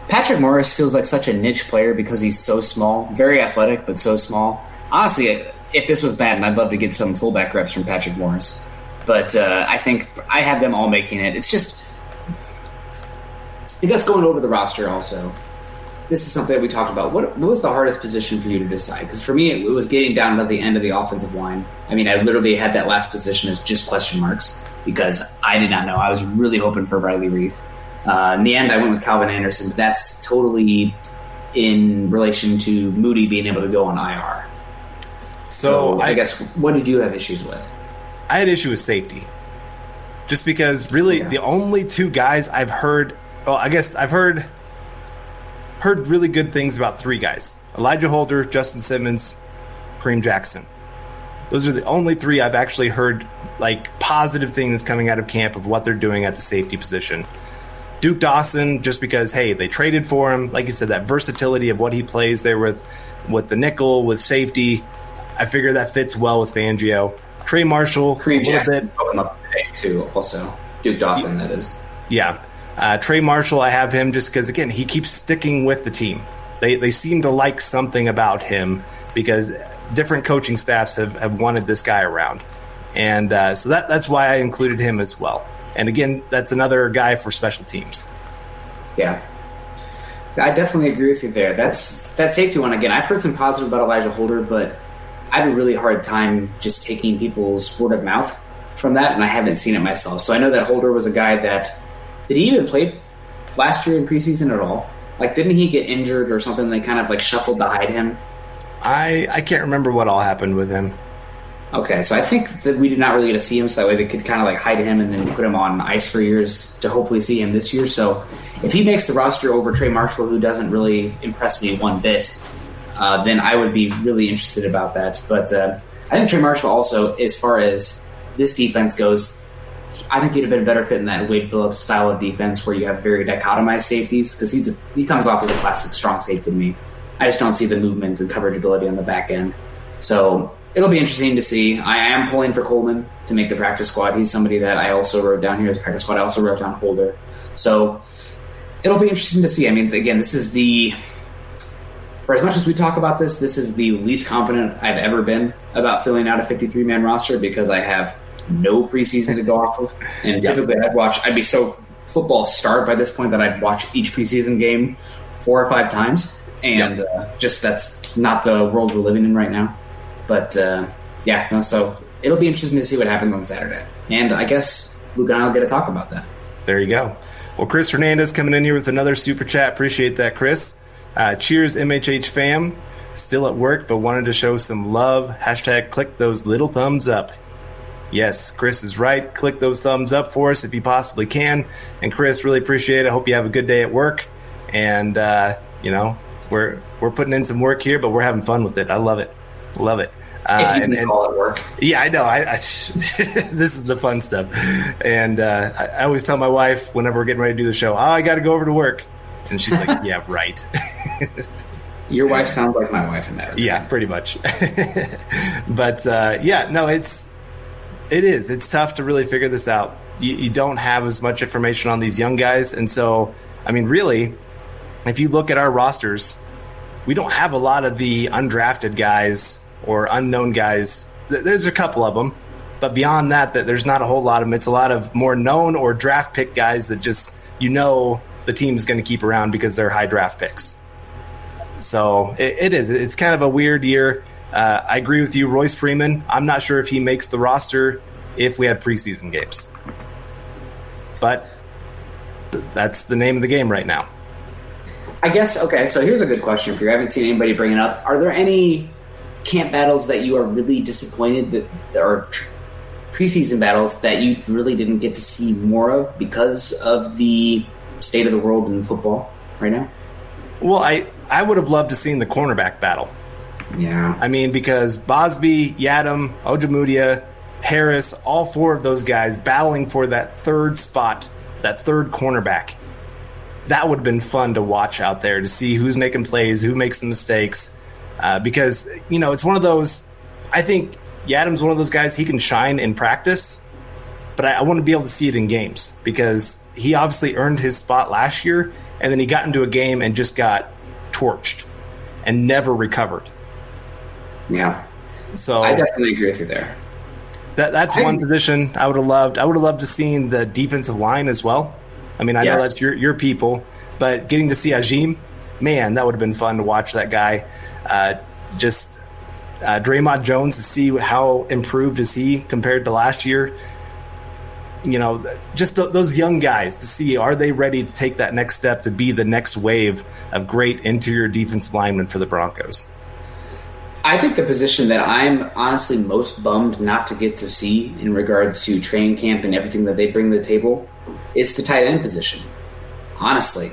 Patrick Morris feels like such a niche player because he's so small, very athletic, but so small. Honestly, if this was bad, I'd love to get some fullback reps from Patrick Morris. But I think I have them all making it. It's just, I guess going over the roster also, this is something that we talked about. What was the hardest position for you to decide? Because for me, it was getting down to the end of the offensive line. I literally had that last position as just question marks because I did not know. I was really hoping for Riley Reif. In the end, I went with Calvin Anderson, but that's totally in relation to Moody being able to go on IR. So I guess, what did you have issues with? I had issue with safety. Just because really the only two guys I've heard, I've heard really good things about three guys: Elijah Holder, Justin Simmons, Kareem Jackson. Those are the only three I've actually heard positive things coming out of camp of what they're doing at the safety position. Duke Dawson, just because, hey, they traded for him. Like you said, that versatility of what he plays there with the nickel, with safety, I figure that fits well with Fangio. Trey Marshall, Kareem a little Jackson bit. spoke him up today too, also. Duke Dawson, that is. Yeah. Trey Marshall, I have him just because, again, he keeps sticking with the team. They seem to like something about him because different coaching staffs have wanted this guy around. And so that's why I included him as well. And again, that's another guy for special teams. Yeah. I definitely agree with you there. That safety one, again, I've heard some positive about Elijah Holder, but I have a really hard time just taking people's word of mouth from that, and I haven't seen it myself. So I know that Holder was a guy that did he even play last year in preseason at all? Like, didn't he get injured or something? They kind of like shuffled to hide him. I can't remember what all happened with him. Okay, so I think that we did not really get to see him, so that way they could kind of like hide him and then put him on ice for years to hopefully see him this year. So if he makes the roster over Trey Marshall, who doesn't really impress me one bit, then I would be really interested about that. But I think Trey Marshall also, as far as this defense goes, I think he'd have been a better fit in that Wade Phillips style of defense where you have very dichotomized safeties, because he comes off as a classic strong safety to me. I just don't see the movement and coverage ability on the back end. So it'll be interesting to see. I am pulling for Coleman to make the practice squad. He's somebody that I also wrote down here as a practice squad. I also wrote down Holder. So it'll be interesting to see. I mean, again, this is for as much as we talk about this is the least confident I've ever been about filling out a 53-man roster, because I have no preseason to go off of. And typically I'd be so football starved by this point that I'd watch each preseason game 4 or 5 times. And just that's not the world we're living in right now. But, so it'll be interesting to see what happens on Saturday. And I guess Luke and I will get to talk about that. There you go. Well, Chris Hernandez coming in here with another super chat. Appreciate that, Chris. Cheers, MHH fam. Still at work, but wanted to show some love. # click those little thumbs up. Yes, Chris is right. Click those thumbs up for us if you possibly can. And Chris, really appreciate it. I hope you have a good day at work. And, we're putting in some work here, but we're having fun with it. I love it. Love it. If you can call it work. Yeah, I know. This is the fun stuff. And I always tell my wife whenever we're getting ready to do the show, I got to go over to work. And she's like, yeah, right. Your wife sounds like my wife in that regard. Yeah, pretty much. But, it is. It's tough to really figure this out. You don't have as much information on these young guys. And so, I mean, really, if you look at our rosters, we don't have a lot of the undrafted guys or unknown guys. There's a couple of them, but beyond that, there's not a whole lot of them. It's a lot of more known or draft pick guys that just, the team is going to keep around because they're high draft picks. So it is. It's kind of a weird year. I agree with you, Royce Freeman. I'm not sure if he makes the roster if we had preseason games. But that's the name of the game right now. I guess, okay, so here's a good question for you. I haven't seen anybody bring it up. Are there any camp battles that you are really disappointed or preseason battles that you really didn't get to see more of because of the state of the world in football right now? Well, I would have loved to seen the cornerback battle. Yeah. I mean, because Bosby, Yadam, Ojemudia, Harris, all 4 of those guys battling for that third spot, that third cornerback. That would have been fun to watch out there, to see who's making plays, who makes the mistakes. Because, it's one of those, I think Yadam's one of those guys, he can shine in practice, but I want to be able to see it in games, because he obviously earned his spot last year, and then he got into a game and just got torched and never recovered. Yeah. So I definitely agree with you there. That's one position I would have loved. I would have loved to seen the defensive line as well. I mean, I know that's your people, but getting to see Ajim, man, that would have been fun to watch that guy. Draymond Jones, to see how improved is he compared to last year. Just those young guys, to see, are they ready to take that next step to be the next wave of great interior defensive linemen for the Broncos? I think the position that I'm honestly most bummed not to get to see in regards to training camp and everything that they bring to the table is the tight end position, honestly,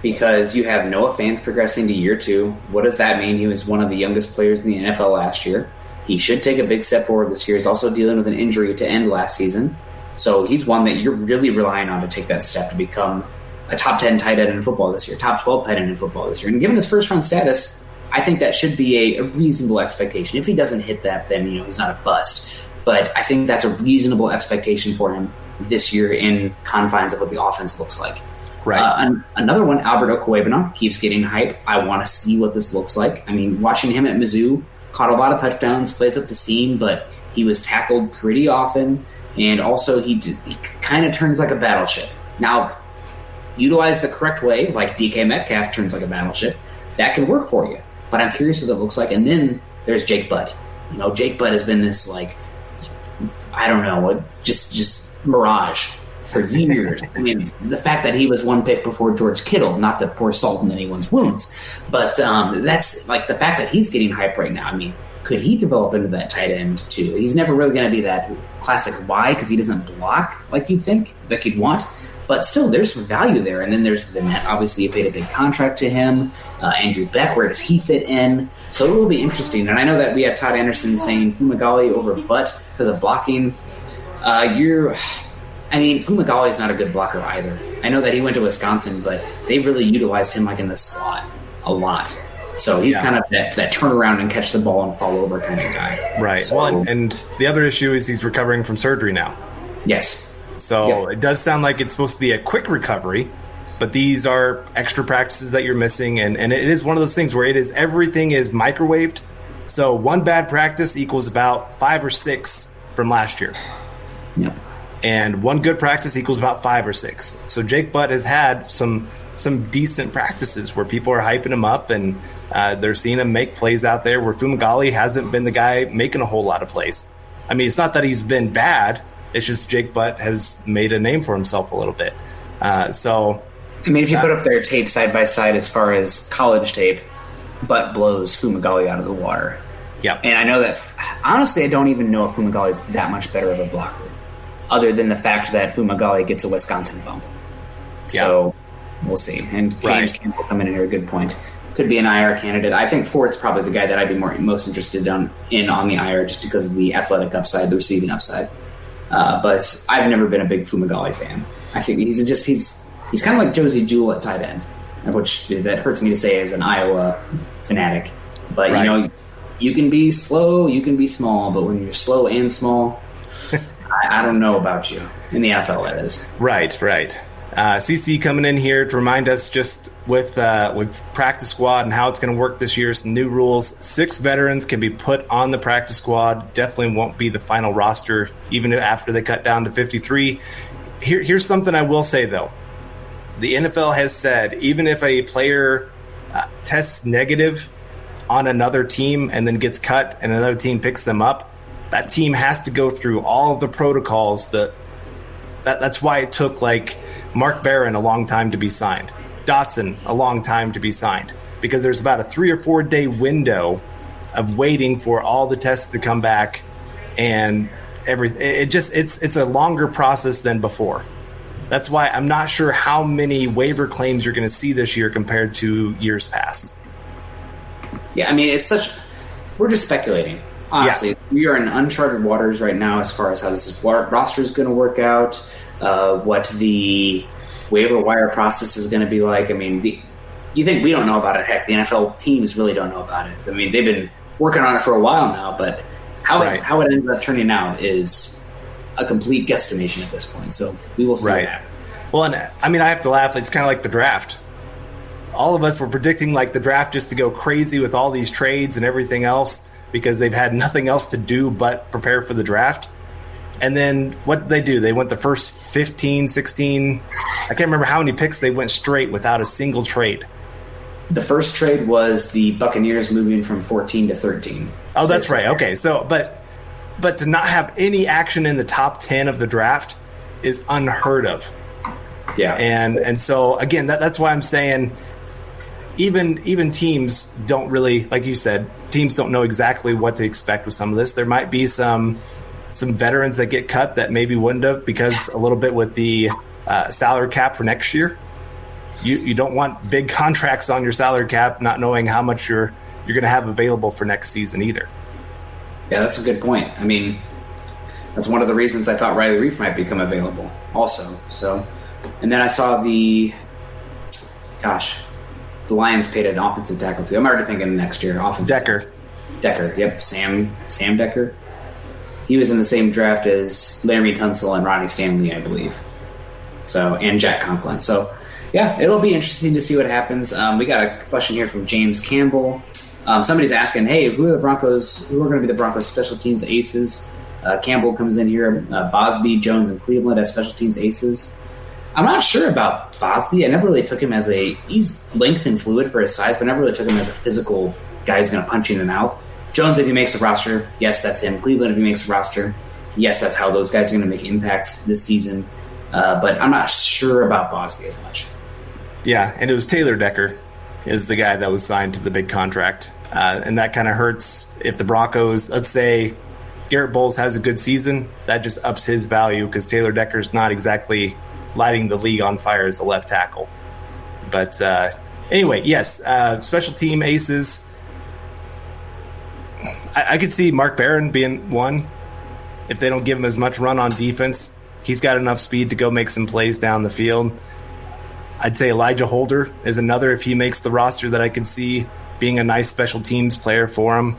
because you have Noah Fant progressing to year 2. What does that mean? He was one of the youngest players in the NFL last year. He should take a big step forward this year. He's also dealing with an injury to end last season. So he's one that you're really relying on to take that step to become a top 10 tight end in football this year, top 12 tight end in football this year. And given his first-round status, I think that should be a reasonable expectation. If he doesn't hit that, then he's not a bust. But I think that's a reasonable expectation for him this year in confines of what the offense looks like. Right. Another one, Albert Okwuegbunam, keeps getting hype. I want to see what this looks like. I mean, watching him at Mizzou, caught a lot of touchdowns, plays up the seam, but he was tackled pretty often, and also he kind of turns like a battleship. Now, utilized the correct way, like DK Metcalf turns like a battleship, that can work for you. But I'm curious what it looks like. And then there's Jake Butt. Jake Butt has been this, I don't know, just mirage for years. I mean, the fact that he was one pick before George Kittle, not to pour salt in anyone's wounds, but that's the fact that he's getting hype right now. I mean, could he develop into that tight end too? He's never really going to be that classic Y because he doesn't block like you think, like you'd want. But still, there's value there. And then there's the net. Obviously, you paid a big contract to him. Andrew Beck, where does he fit in? So it will be interesting. And I know that we have Todd Anderson saying Fumagalli over Butt because of blocking. Fumagalli is not a good blocker either. I know that he went to Wisconsin, but they really utilized him in the slot a lot. So he's kind of that turnaround and catch the ball and fall over kind of guy. Right. So, well, and the other issue is he's recovering from surgery now. Yes. So It does sound like it's supposed to be a quick recovery, but these are extra practices that you're missing. And it is one of those things where everything is microwaved. So one bad practice equals about 5 or 6 from last year. Yep. And one good practice equals about 5 or 6. So Jake Butt has had some decent practices where people are hyping him up and they're seeing him make plays out there where Fumagalli hasn't been the guy making a whole lot of plays. I mean, it's not that he's been bad. It's just Jake Butt has made a name for himself a little bit. If you put up their tape side by side as far as college tape, Butt blows Fumagalli out of the water. Yep. And I know that, honestly, I don't even know if Fumagalli is that much better of a blocker, other than the fact that Fumagalli gets a Wisconsin bump. So we'll see. And James Campbell coming in here, a good point. Could be an IR candidate. I think Ford's probably the guy that I'd be most interested in on the IR just because of the athletic upside, the receiving upside. But I've never been a big Fumagalli fan. I think he's kind of like Josie Jewell at tight end, which that hurts me to say as an Iowa fanatic. But you can be slow, you can be small, but when you're slow and small, I don't know about you in the NFL. That is right. CC coming in here to remind us just with practice squad and how it's going to work this year. Some new rules. 6 veterans can be put on the practice squad. Definitely won't be the final roster, even after they cut down to 53. Here's something I will say, though. The NFL has said even if a player tests negative on another team and then gets cut and another team picks them up, that team has to go through all of the protocols that's why it took Mark Barron a long time to be signed, Dawson a long time to be signed, because there's about a 3 or 4 day window of waiting for all the tests to come back and everything. It's a longer process than before. That's why I'm not sure how many waiver claims you're going to see this year compared to years past. Yeah, I mean, we're just speculating. Honestly, we are in uncharted waters right now as far as how this roster is going to work out, what the waiver wire process is going to be like. I mean, you think we don't know about it? Heck, the NFL teams really don't know about it. I mean, they've been working on it for a while now, but how it ended up turning out is a complete guesstimation at this point. So we will see that. Well, and I mean, I have to laugh. It's kind of like the draft. All of us were predicting the draft just to go crazy with all these trades and everything else, because they've had nothing else to do but prepare for the draft. And then what did they do? They went the first 15, 16, I can't remember how many picks they went straight without a single trade. The first trade was the Buccaneers moving from 14 to 13. Oh, that's right. Okay, so but to not have any action in the top 10 of the draft is unheard of. Yeah. And so, again, that's why I'm saying even teams don't really, like you said, teams don't know exactly what to expect with some of this. There might be some veterans that get cut that maybe wouldn't have, because a little bit with the salary cap for next year. You don't want big contracts on your salary cap, not knowing how much you're going to have available for next season either. Yeah, that's a good point. I mean, that's one of the reasons I thought Riley Reif might become available also. So, and then I saw the Lions paid an offensive tackle too. I'm already thinking next year. Decker. Yep. Sam Decker. He was in the same draft as Larry Tunsil and Ronnie Stanley, I believe. So, and Jack Conklin. So, yeah, it'll be interesting to see what happens. We got a question here from James Campbell. Somebody's asking, hey, who are going to be the Broncos special teams aces? Campbell comes in here. Bosby, Jones, and Cleveland as special teams aces. I'm not sure about Bosby. I never really took him he's length and fluid for his size, but never really took him as a physical guy who's going to punch you in the mouth. Jones, if he makes a roster, yes, that's him. Cleveland, if he makes a roster, yes, that's how those guys are going to make impacts this season. But I'm not sure about Bosby as much. Yeah, and it was Taylor Decker is the guy that was signed to the big contract. And that kind of hurts if the Broncos, let's say Garrett Bowles has a good season, that just ups his value because Taylor Decker's not exactly lighting the league on fire as a left tackle. But anyway, yes, special team aces. I could see Mark Barron being one. If they don't give him as much run on defense, he's got enough speed to go make some plays down the field. I'd say Elijah Holder is another if he makes the roster that I could see being a nice special teams player for him.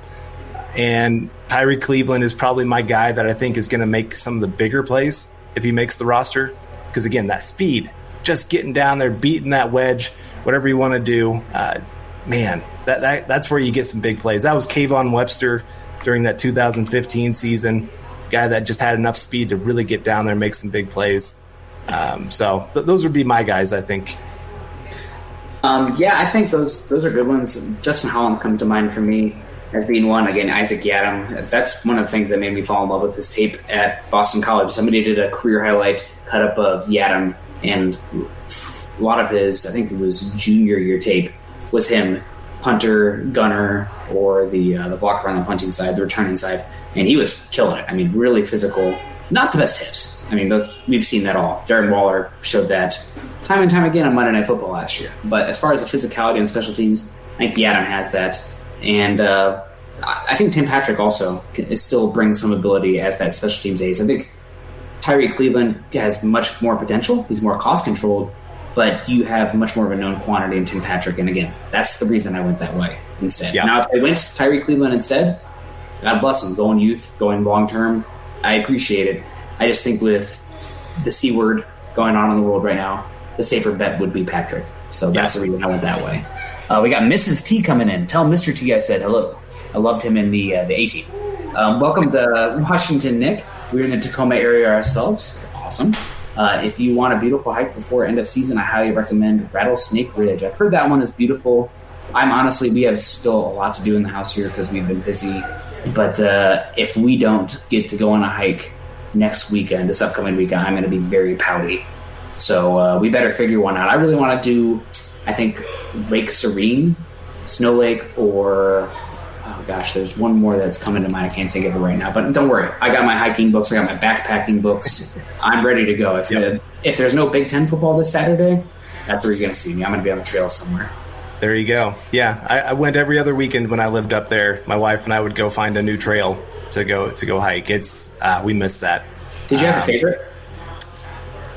And Tyree Cleveland is probably my guy that I think is going to make some of the bigger plays if he makes the roster. Because, again, that speed, just getting down there, beating that wedge, whatever you want to do, man, that's where you get some big plays. That was Kayvon Webster during that 2015 season, guy that just had enough speed to really get down there and make some big plays. So those would be my guys, I think. Yeah, I think those are good ones. Justin Holland comes to mind for me as being one. Again, Isaac Yiadom. That's one of the things that made me fall in love with his tape at Boston College. Somebody did a career highlight cut up of Yiadom, and a lot of his, I think it was junior year tape, was him, punter, gunner, or the blocker on the punting side, the returning side, and he was killing it. I mean, really physical. Not the best hips. I mean, we've seen that all. Darren Waller showed that time and time again on Monday Night Football last year. But as far as the physicality and special teams, I think Yiadom has that. And I think Tim Patrick also still brings some ability as that special teams ace. I think Tyree Cleveland has much more potential. He's more cost-controlled, but you have much more of a known quantity in Tim Patrick. And again, that's the reason I went that way instead. Yeah. Now, if they went Tyree Cleveland instead, God bless him. Going youth, going long-term, I appreciate it. I just think with the C word going on in the world right now, the safer bet would be Patrick. So that's the reason I went that way. We got Mrs. T coming in. Tell Mr. T I said hello. I loved him in the A-Team. Welcome to Washington, Nick. We're in the Tacoma area ourselves. Awesome. If you want a beautiful hike before end of season, I highly recommend Rattlesnake Ridge. I've heard that one is beautiful. We have still a lot to do in the house here because we've been busy. But if we don't get to go on a hike next weekend, this upcoming weekend, I'm going to be very pouty. So we better figure one out. I really want to do, I think, Lake Serene, Snow Lake, or, oh gosh, there's one more that's coming to mind. I can't think of it right now. But don't worry. I got my hiking books. I got my backpacking books. I'm ready to go. If there's no Big Ten football this Saturday, that's where you're going to see me. I'm going to be on the trail somewhere. There you go. Yeah, I went every other weekend when I lived up there. My wife and I would go find a new trail to go hike. It's we missed that. Did you have a favorite?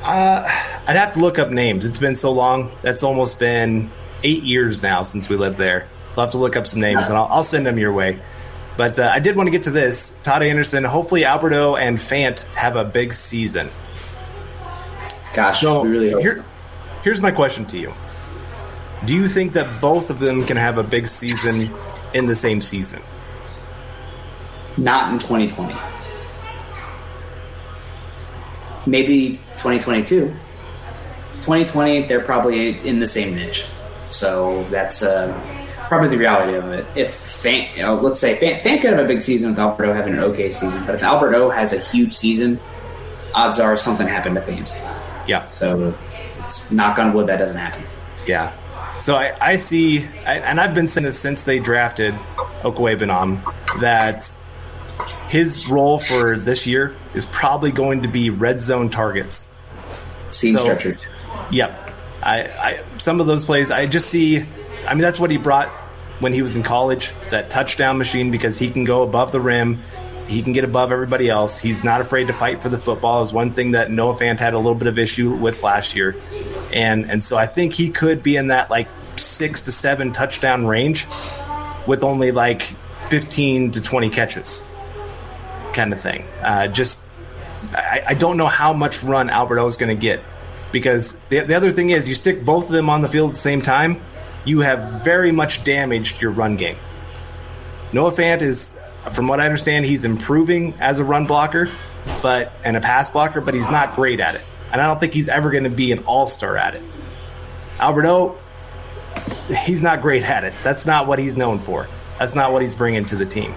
I'd have to look up names. It's been so long. That's almost been 8 years now since we lived there. So I'll have to look up some names, and I'll send them your way. But I did want to get to this. Todd Anderson, hopefully Alberto and Fant have a big season. Gosh, so we really hope. Here's my question to you. Do you think that both of them can have a big season in the same season? Not in 2020. Maybe 2022. 2020, they're probably in the same niche. So that's probably the reality of it. If Fant, let's say Fant could have a big season with Alberto having an okay season, but if Alberto has a huge season, odds are something happened to Fant. Yeah. So it's knock on wood that doesn't happen. Yeah. So I see, and I've been saying this since they drafted Okawa, that his role for this year is probably going to be red zone targets. Seam stretchers. Yep. I some of those plays, I just see, I mean, that's what he brought when he was in college, that touchdown machine, because he can go above the rim. He can get above everybody else. He's not afraid to fight for the football, is one thing that Noah Fant had a little bit of issue with last year. And so I think he could be in that like 6 to 7 touchdown range with only like 15 to 20 catches kind of thing. I don't know how much run Alberto is going to get, because the other thing is, you stick both of them on the field at the same time, you have very much damaged your run game. Noah Fant is, from what I understand, he's improving as a run blocker and a pass blocker, but he's not great at it. And I don't think he's ever going to be an all-star at it. Alberto, he's not great at it. That's not what he's known for. That's not what he's bringing to the team.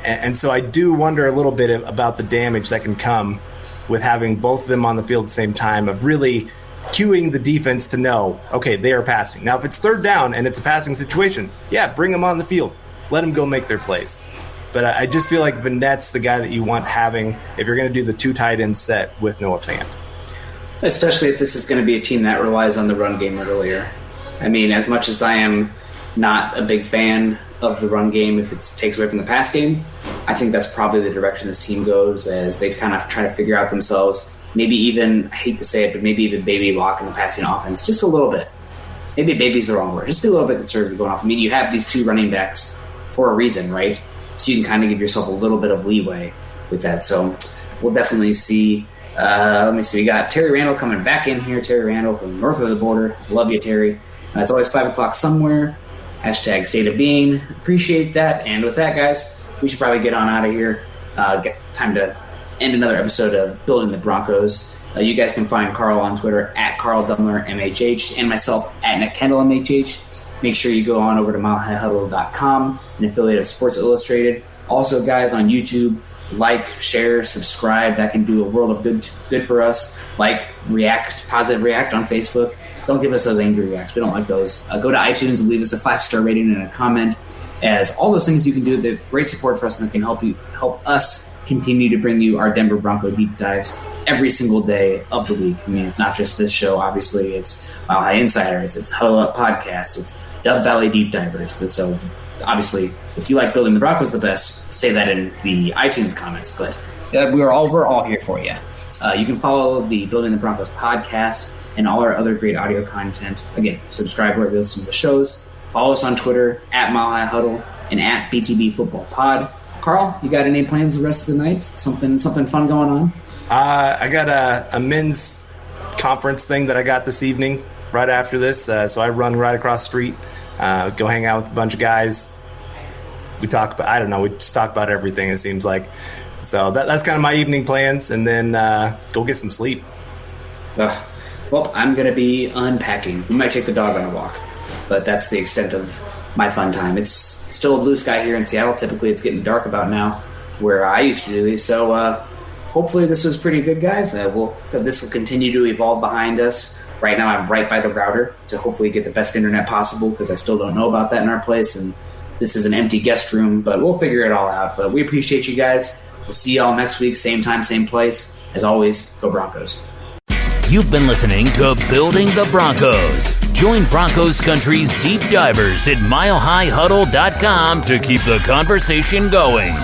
And so I do wonder a little bit about the damage that can come with having both of them on the field at the same time, of really cueing the defense to know, okay, they are passing. Now, if it's third down and it's a passing situation, yeah, bring them on the field. Let them go make their plays. But I just feel like Vanette's the guy that you want having if you're going to do the 2 tight end set with Noah Fant. Especially if this is going to be a team that relies on the run game earlier. I mean, as much as I am not a big fan of the run game if it takes away from the pass game, I think that's probably the direction this team goes as they kind of try to figure out themselves. Maybe even, I hate to say it, but maybe even baby lock in the passing offense just a little bit. Maybe baby's the wrong word. Just be a little bit conservative going off. I mean, you have these 2 running backs for a reason, right? So you can kind of give yourself a little bit of leeway with that. So we'll definitely see. Let me see. We got Terry Randall coming back in here. Terry Randall from north of the border. Love you, Terry. It's always 5 o'clock somewhere. Hashtag state of being. Appreciate that. And with that, guys, we should probably get on out of here. Get time to end another episode of Building the Broncos. You guys can find Carl on Twitter at Carl Dumler MHH and myself at Nick Kendell MHH. Make sure you go on over to milehighhuddle.com, an affiliate of Sports Illustrated. Also, guys, on YouTube, like, share, subscribe. That can do a world of good for us. Like, react, positive react on Facebook. Don't give us those angry reacts. We don't like those. Go to iTunes and leave us a 5-star rating and a comment. As all those things you can do, they're great support for us and that can help us continue to bring you our Denver Bronco deep dives every single day of the week. I mean, it's not just this show. Obviously, it's Mile High Insiders, it's Huddle Up Podcast, it's Dub Valley Deep Divers. So, obviously, if you like Building the Broncos the best, say that in the iTunes comments. But we're all here for you. You can follow the Building the Broncos podcast and all our other great audio content. Again, subscribe wherever you listen to the shows. Follow us on Twitter at Mile High Huddle and at BTB Football Pod. Carl, you got any plans the rest of the night? Something fun going on? I got a men's conference thing that I got this evening right after this. So I run right across the street, go hang out with a bunch of guys. We talk about, we just talk about everything, it seems like. So that's kind of my evening plans, and then go get some sleep. Well, I'm going to be unpacking. We might take the dog on a walk, but that's the extent of my fun time. It's still a blue sky here in Seattle. Typically, it's getting dark about now where I used to do these. So hopefully this was pretty good, guys. This will continue to evolve behind us. Right now, I'm right by the router to hopefully get the best internet possible because I still don't know about that in our place. And this is an empty guest room, but we'll figure it all out. But we appreciate you guys. We'll see y'all next week, same time, same place. As always, go Broncos. You've been listening to Building the Broncos. Join Broncos Country's deep divers at milehighhuddle.com to keep the conversation going.